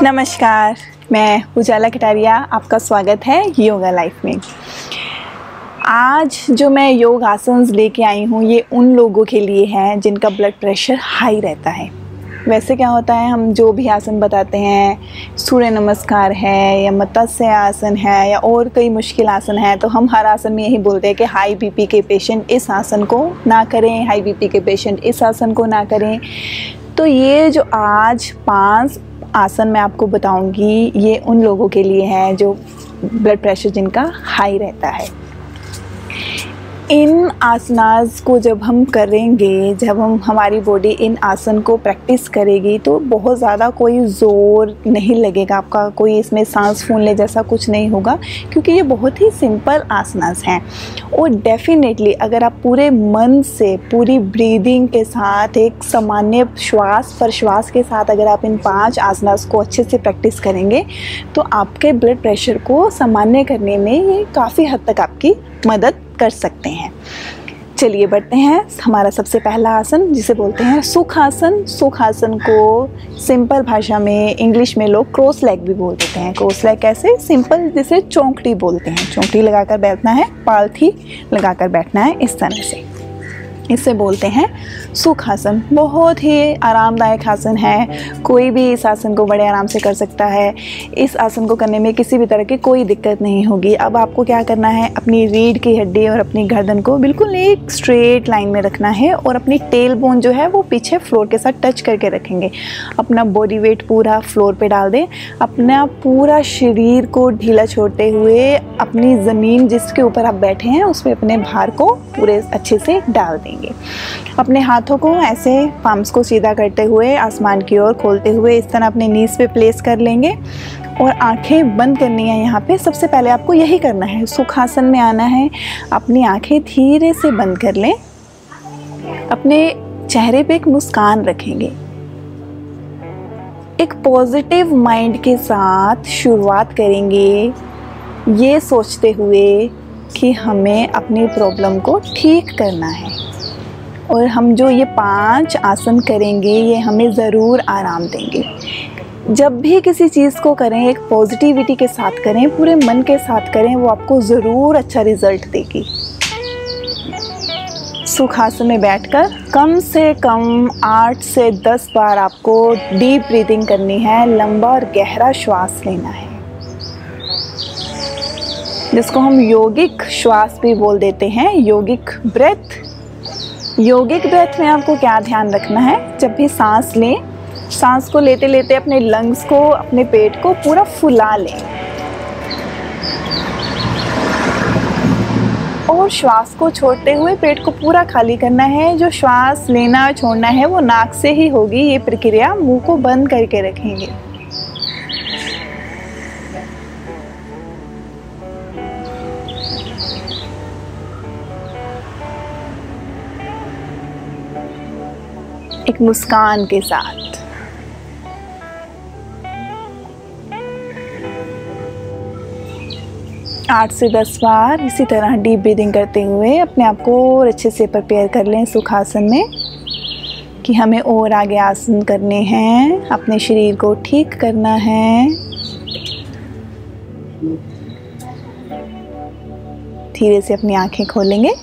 नमस्कार, मैं उजाला कटारिया, आपका स्वागत है योगा लाइफ में। आज जो मैं योग आसन्स लेके आई हूँ ये उन लोगों के लिए हैं जिनका ब्लड प्रेशर हाई रहता है। वैसे क्या होता है, हम जो भी आसन बताते हैं, सूर्य नमस्कार है या मत्स्य आसन है या और कई मुश्किल आसन है, तो हम हर आसन में यही बोलते हैं कि हाई बीपी के पेशेंट इस आसन को ना करें, हाई बीपी के पेशेंट इस आसन को ना करें। तो ये जो आज 5 आसन मैं आपको बताऊंगी ये उन लोगों के लिए है जो ब्लड प्रेशर जिनका हाई रहता है। इन आसनास को जब हम करेंगे, जब हमारी बॉडी इन आसन को प्रैक्टिस करेगी तो बहुत ज़्यादा कोई ज़ोर नहीं लगेगा आपका, कोई इसमें सांस फूलने जैसा कुछ नहीं होगा, क्योंकि ये बहुत ही सिंपल आसनास हैं। और डेफिनेटली अगर आप पूरे मन से, पूरी ब्रीदिंग के साथ, एक सामान्य श्वास प्रश्वास के साथ अगर आप इन 5 आसनास को अच्छे से प्रैक्टिस करेंगे तो आपके ब्लड प्रेशर को सामान्य करने में ये काफ़ी हद तक आपकी मदद कर सकते हैं। चलिए बढ़ते हैं। हमारा सबसे पहला आसन जिसे बोलते हैं सुख आसन। सुख आसन को सिंपल भाषा में, इंग्लिश में लोग क्रॉस लेग भी बोल देते हैं। क्रॉस लेग कैसे? सिंपल जिसे चौंकड़ी बोलते हैं। चौंकड़ी लगाकर बैठना है, पालथी लगाकर बैठना है, इस तरह से। इसे बोलते हैं सुख आसन। बहुत ही आरामदायक आसन है, कोई भी इस आसन को बड़े आराम से कर सकता है। इस आसन को करने में किसी भी तरह की कोई दिक्कत नहीं होगी। अब आपको क्या करना है, अपनी रीढ़ की हड्डी और अपनी गर्दन को बिल्कुल एक स्ट्रेट लाइन में रखना है और अपनी टेल बोन जो है वो पीछे फ्लोर के साथ टच करके रखेंगे। अपना बॉडी वेट पूरा फ्लोर पे डाल दें। अपना पूरा शरीर को ढीला छोड़ते हुए अपनी ज़मीन जिसके ऊपर आप बैठे हैं उस पर अपने भार को पूरे अच्छे से डाल दें। अपने हाथों को ऐसे पाम्स को सीधा करते हुए आसमान की ओर खोलते हुए इस तरह अपने नीज पे प्लेस कर लेंगे और आंखें बंद करनी है। यहाँ पे सबसे पहले आपको यही करना है, सुखासन में आना है। अपनी आंखें धीरे से बंद कर लें। अपने चेहरे पे एक मुस्कान रखेंगे। एक पॉजिटिव माइंड के साथ शुरुआत करेंगे, ये सोचते हुए कि हमें अपनी प्रॉब्लम को ठीक करना है और हम जो ये 5 आसन करेंगे ये हमें ज़रूर आराम देंगे। जब भी किसी चीज़ को करें एक पॉजिटिविटी के साथ करें, पूरे मन के साथ करें, वो आपको ज़रूर अच्छा रिज़ल्ट देगी। सुखासन में बैठकर कम से कम 8 से 10 बार आपको डीप ब्रीदिंग करनी है, लंबा और गहरा श्वास लेना है, जिसको हम योगिक श्वास भी बोल देते हैं, योगिक ब्रेथ। योगिक ब्रेथ में आपको क्या ध्यान रखना है, जब भी सांस लें, सांस को लेते लेते अपने लंग्स को, अपने पेट को पूरा फुला लें और श्वास को छोड़ते हुए पेट को पूरा खाली करना है। जो श्वास लेना छोड़ना है वो नाक से ही होगी, ये प्रक्रिया मुंह को बंद करके रखेंगे। एक मुस्कान के साथ। आठ से 10 बार इसी तरह डीप ब्रीदिंग करते हुए अपने आप को और अच्छे से प्रिपेयर कर लें सुखासन में कि हमें और आगे आसन करने हैं, अपने शरीर को ठीक करना है। धीरे से अपनी आंखें खोलेंगे।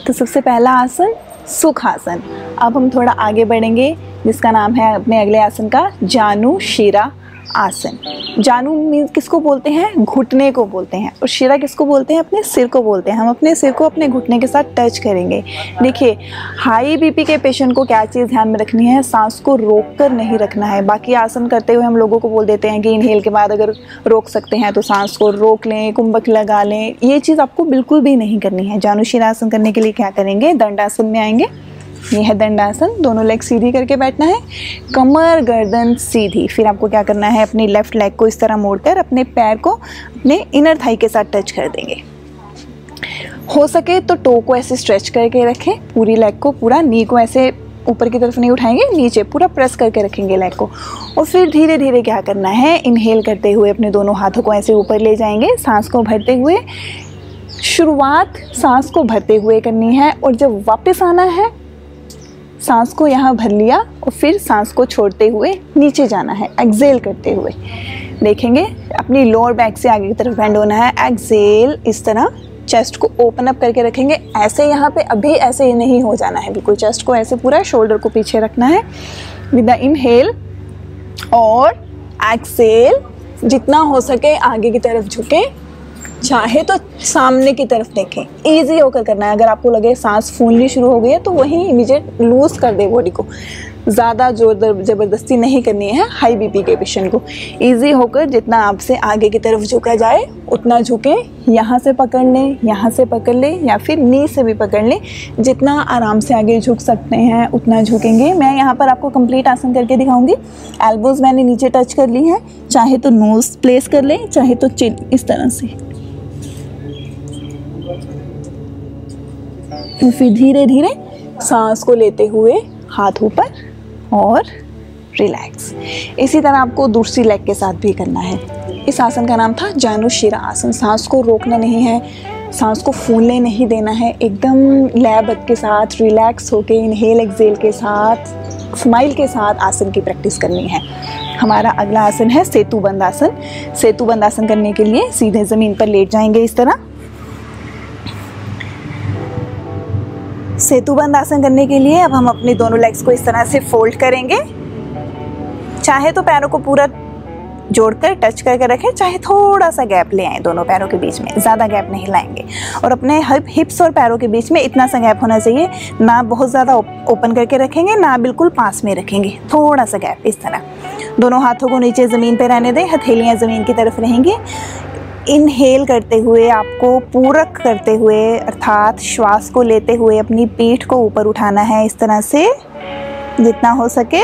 तो सबसे पहला आसन सुखासन। अब हम थोड़ा आगे बढ़ेंगे, जिसका नाम है अपने अगले आसन का जानु शिरा आसन। जानु मीन्स किसको बोलते हैं? घुटने को बोलते हैं। और शिरा किसको बोलते हैं? अपने सिर को बोलते हैं। हम अपने सिर को अपने घुटने के साथ टच करेंगे। देखिए, हाई बीपी के पेशेंट को क्या चीज़ ध्यान में रखनी है, सांस को रोक कर नहीं रखना है। बाकी आसन करते हुए हम लोगों को बोल देते हैं कि इनहेल के बाद अगर रोक सकते हैं तो सांस को रोक लें, कुंभक लगा लें। ये चीज़ आपको बिल्कुल भी नहीं करनी है। जानु शिरा आसन करने के लिए क्या करेंगे, दंडासन में आएंगे। ये है दंडासन। दोनों लेग सीधी करके बैठना है, कमर गर्दन सीधी। फिर आपको क्या करना है, अपनी लेफ्ट लेग को इस तरह मोड़कर अपने पैर को अपने इनर थाई के साथ टच कर देंगे। हो सके तो टो को ऐसे स्ट्रेच करके रखें, पूरी लेग को, पूरा नी को ऐसे ऊपर की तरफ नहीं उठाएंगे, नीचे पूरा प्रेस करके रखेंगे लेग को। और फिर धीरे धीरे क्या करना है, इनहेल करते हुए अपने दोनों हाथों को ऐसे ऊपर ले जाएंगे, सांस को भरते हुए। शुरुआत सांस को भरते हुए करनी है और जब वापस आना है सांस को यहाँ भर लिया और फिर सांस को छोड़ते हुए नीचे जाना है, एक्सेल करते हुए। देखेंगे अपनी लोअर बैक से आगे की तरफ बेंड होना है, एक्सेल। इस तरह चेस्ट को ओपन अप करके रखेंगे, ऐसे यहाँ पे अभी ऐसे नहीं हो जाना है, बिल्कुल चेस्ट को ऐसे पूरा शोल्डर को पीछे रखना है विद द इनहेल और एक्सेल। जितना हो सके आगे की तरफ झुके, चाहे तो सामने की तरफ देखें, इजी होकर करना है। अगर आपको लगे सांस फूलनी शुरू हो गई है तो वहीं इमीडिएट लूज कर दे बॉडी को, ज़्यादा जोर ज़बरदस्ती नहीं करनी है हाई बीपी के पेशेंट को। इजी होकर जितना आपसे आगे की तरफ झुका जाए उतना झुकें, यहाँ से पकड़ लें, यहाँ से पकड़ लें या फिर नी से भी पकड़ लें, जितना आराम से आगे झुक सकते हैं उतना झुकेंगे। मैं यहाँ पर आपको कंप्लीट आसन करके दिखाऊंगी। एल्बोज मैंने नीचे टच कर ली है, चाहे तो नोज प्लेस कर लें, चाहे तो चिन, इस तरह से। फिर धीरे धीरे सांस को लेते हुए हाथ ऊपर और रिलैक्स। इसी तरह आपको दूसरी लेग के साथ भी करना है। इस आसन का नाम था जानुशिरा आसन। सांस को रोकना नहीं है, सांस को फूलने नहीं देना है, एकदम लयबद्ध के साथ रिलैक्स होके इनहेल एक्सेल के साथ स्माइल के साथ आसन की प्रैक्टिस करनी है। हमारा अगला आसन है सेतुबंद आसन। सेतुबंद आसन करने के लिए सीधे ज़मीन पर लेट जाएंगे इस तरह। सेतुबंद आसन करने के लिए अब हम अपने दोनों लेग्स को इस तरह से फोल्ड करेंगे। चाहे तो पैरों को पूरा जोड़कर टच करके रखें, चाहे थोड़ा सा गैप ले आएं दोनों पैरों के बीच में, ज़्यादा गैप नहीं लाएंगे। और अपने हिप्स और पैरों के बीच में इतना सा गैप होना चाहिए, ना बहुत ज़्यादा ओपन करके रखेंगे ना बिल्कुल पास में रखेंगे, थोड़ा सा गैप इस तरह। दोनों हाथों को नीचे ज़मीन पर रहने दें, हथेलियाँ ज़मीन की तरफ रहेंगी। इनहेल करते हुए आपको पूरक करते हुए अर्थात श्वास को लेते हुए अपनी पीठ को ऊपर उठाना है इस तरह से जितना हो सके।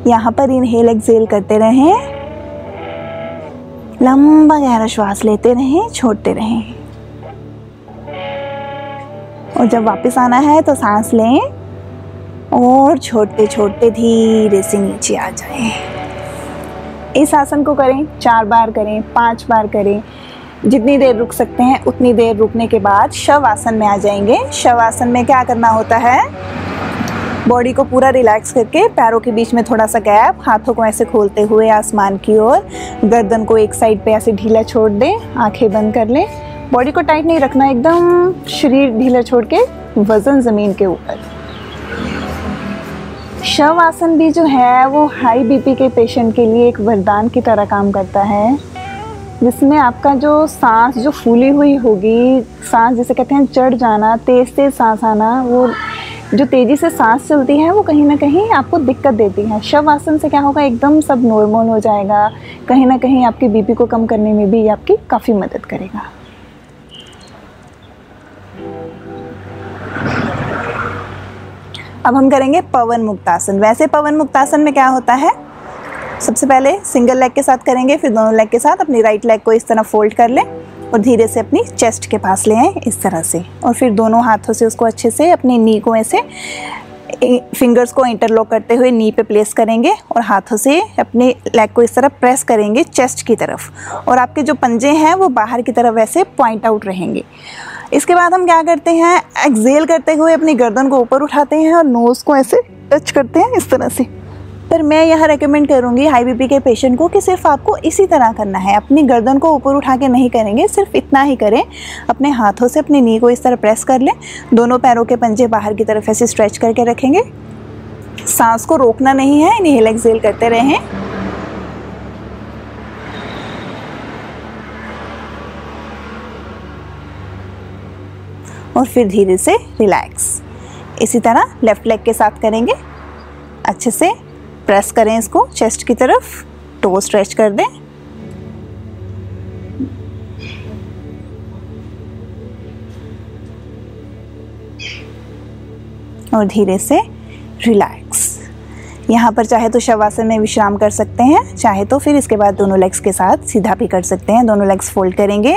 यहाँ पर इनहेल एक्सेल करते रहें, लंबा गहरा श्वास लेते रहें, छोड़ते रहें। और जब वापस आना है तो सांस लें और छोड़ते छोड़ते धीरे से नीचे आ जाएं। इस आसन को करें 4 बार करें, 5 बार करें, जितनी देर रुक सकते हैं उतनी देर रुकने के बाद शव आसन में आ जाएंगे। शव आसन में क्या करना होता है, बॉडी को पूरा रिलैक्स करके पैरों के बीच में थोड़ा सा गैप, हाथों को ऐसे खोलते हुए आसमान की ओर, गर्दन को एक साइड पे ऐसे ढीला छोड़ दें, आंखें बंद कर लें। बॉडी को टाइट नहीं रखना, एकदम शरीर ढीला छोड़ के वजन ज़मीन के ऊपर। शव आसन भी जो है वो हाई बीपी के पेशेंट के लिए एक वरदान की तरह काम करता है, जिसमें आपका जो सांस जो फूली हुई होगी, सांस जिसे कहते हैं चढ़ जाना, तेज़ तेज़ सांस आना, वो जो तेज़ी से सांस चलती है वो कहीं ना कहीं आपको दिक्कत देती है। शव आसन से क्या होगा, एकदम सब नॉर्मल हो जाएगा, कहीं ना कहीं आपकी बीपी को कम करने में भी आपकी काफ़ी मदद करेगा। अब हम करेंगे पवन मुक्तासन। वैसे पवन मुक्तासन में क्या होता है, सबसे पहले सिंगल लेग के साथ करेंगे, फिर दोनों लेग के साथ अपनी राइट लेग को इस तरह फोल्ड कर लें और धीरे से अपनी चेस्ट के पास ले आएं इस तरह से। और फिर दोनों हाथों से उसको अच्छे से अपनी नी को ऐसे फिंगर्स को इंटरलॉक करते हुए नी पे प्लेस करेंगे और हाथों से अपने लेग को इस तरह प्रेस करेंगे चेस्ट की तरफ, और आपके जो पंजे हैं वो बाहर की तरफ ऐसे पॉइंट आउट रहेंगे। इसके बाद हम क्या करते हैं, एक्सेल करते हुए अपनी गर्दन को ऊपर उठाते हैं और नोज़ को ऐसे टच करते हैं इस तरह से। पर मैं यह रेकमेंड करूँगी हाई बीपी के पेशेंट को कि सिर्फ आपको इसी तरह करना है, अपनी गर्दन को ऊपर उठा के नहीं करेंगे, सिर्फ इतना ही करें। अपने हाथों से अपनी नी को इस तरह प्रेस कर लें, दोनों पैरों के पंजे बाहर की तरफ ऐसे स्ट्रेच करके रखेंगे। सांस को रोकना नहीं है, इनहेल एक्सेल करते रहें। और फिर धीरे से रिलैक्स। इसी तरह लेफ्ट लेग के साथ करेंगे। अच्छे से प्रेस करें इसको चेस्ट की तरफ, टो स्ट्रेच कर दें। और धीरे से रिलैक्स। यहाँ पर चाहे तो शवासन में विश्राम कर सकते हैं, चाहे तो फिर इसके बाद दोनों लेग्स के साथ सीधा भी कर सकते हैं। दोनों लेग्स फोल्ड करेंगे,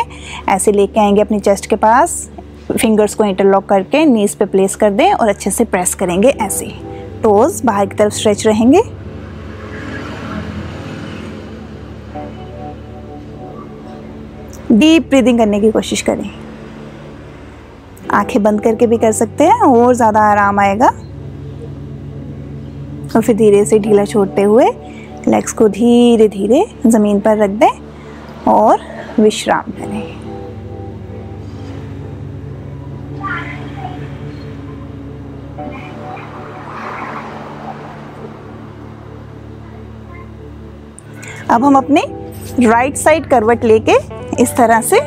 ऐसे लेके आएंगे अपनी चेस्ट के पास, फिंगर्स को इंटरलॉक करके नीज पे प्लेस कर दें और अच्छे से प्रेस करेंगे ऐसे। टोज बाहर की तरफ स्ट्रेच रहेंगे। डीप ब्रीदिंग करने की कोशिश करें। आंखें बंद करके भी कर सकते हैं और ज़्यादा आराम आएगा। और फिर धीरे से ढीला छोड़ते हुए लेग्स को धीरे धीरे ज़मीन पर रख दें और विश्राम करें। अब हम अपने राइट साइड करवट लेके इस तरह से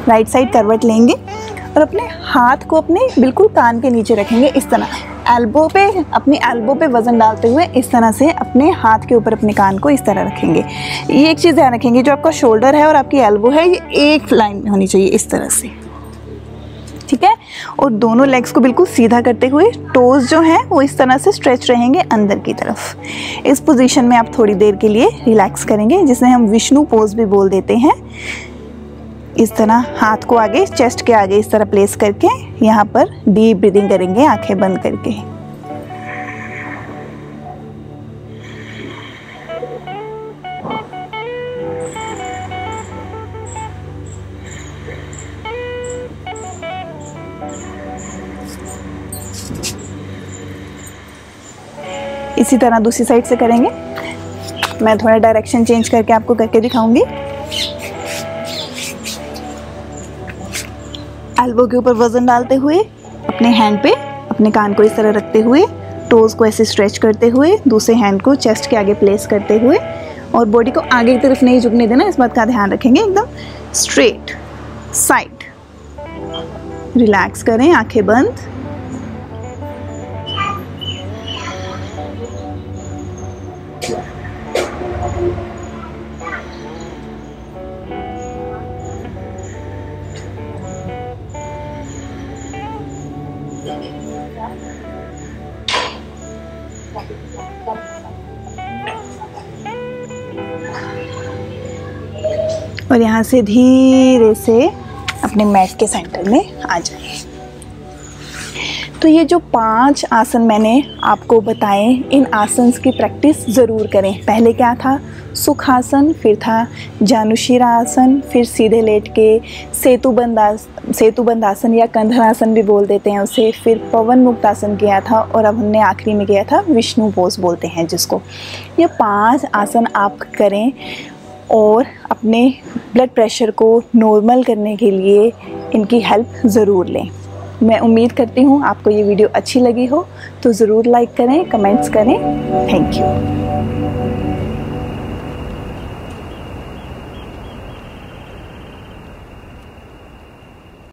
राइट साइड करवट लेंगे और अपने हाथ को अपने बिल्कुल कान के नीचे रखेंगे इस तरह। एल्बो पे, अपनी एल्बो पे वज़न डालते हुए इस तरह से अपने हाथ के ऊपर अपने कान को इस तरह रखेंगे। ये एक चीज़ ध्यान रखेंगे, जो आपका शोल्डर है और आपकी एल्बो है ये एक लाइन में होनी चाहिए इस तरह से, ठीक है। और दोनों लेग्स को बिल्कुल सीधा करते हुए टोज जो हैं वो इस तरह से स्ट्रेच रहेंगे अंदर की तरफ। इस पोजीशन में आप थोड़ी देर के लिए रिलैक्स करेंगे, जिसे हम विष्णु पोज भी बोल देते हैं। इस तरह हाथ को आगे चेस्ट के आगे इस तरह प्लेस करके यहाँ पर डीप ब्रीदिंग करेंगे आंखें बंद करके। इसी तरह दूसरी साइड से करेंगे। मैं थोड़ा डायरेक्शन चेंज करके आपको करके दिखाऊंगी। एल्बो के ऊपर वजन डालते हुए अपने हैंड पे अपने कान को इस तरह रखते हुए टोज को ऐसे स्ट्रेच करते हुए दूसरे हैंड को चेस्ट के आगे प्लेस करते हुए और बॉडी को आगे की तरफ नहीं झुकने देना, इस बात का ध्यान रखेंगे। एकदम स्ट्रेट साइड रिलैक्स करें, आंखें बंद। और यहाँ से धीरे से अपने मैट के सेंटर में आ जाइए। तो ये जो 5 आसन मैंने आपको बताए, इन आसन्स की प्रैक्टिस ज़रूर करें। पहले क्या था? सुखासन, फिर था जानुशीरा आसन, फिर सीधे लेट के सेतुबंद आसन या कंधरासन भी बोल देते हैं उसे, फिर पवन मुक्त आसन किया था और अब हमने आखिरी में किया था विष्णु पोज बोलते हैं जिसको। ये 5 आसन आप करें और अपने ब्लड प्रेशर को नॉर्मल करने के लिए इनकी हेल्प ज़रूर लें। मैं उम्मीद करती हूँ आपको ये वीडियो अच्छी लगी हो, तो ज़रूर लाइक करें, कमेंट्स करें। Thank you.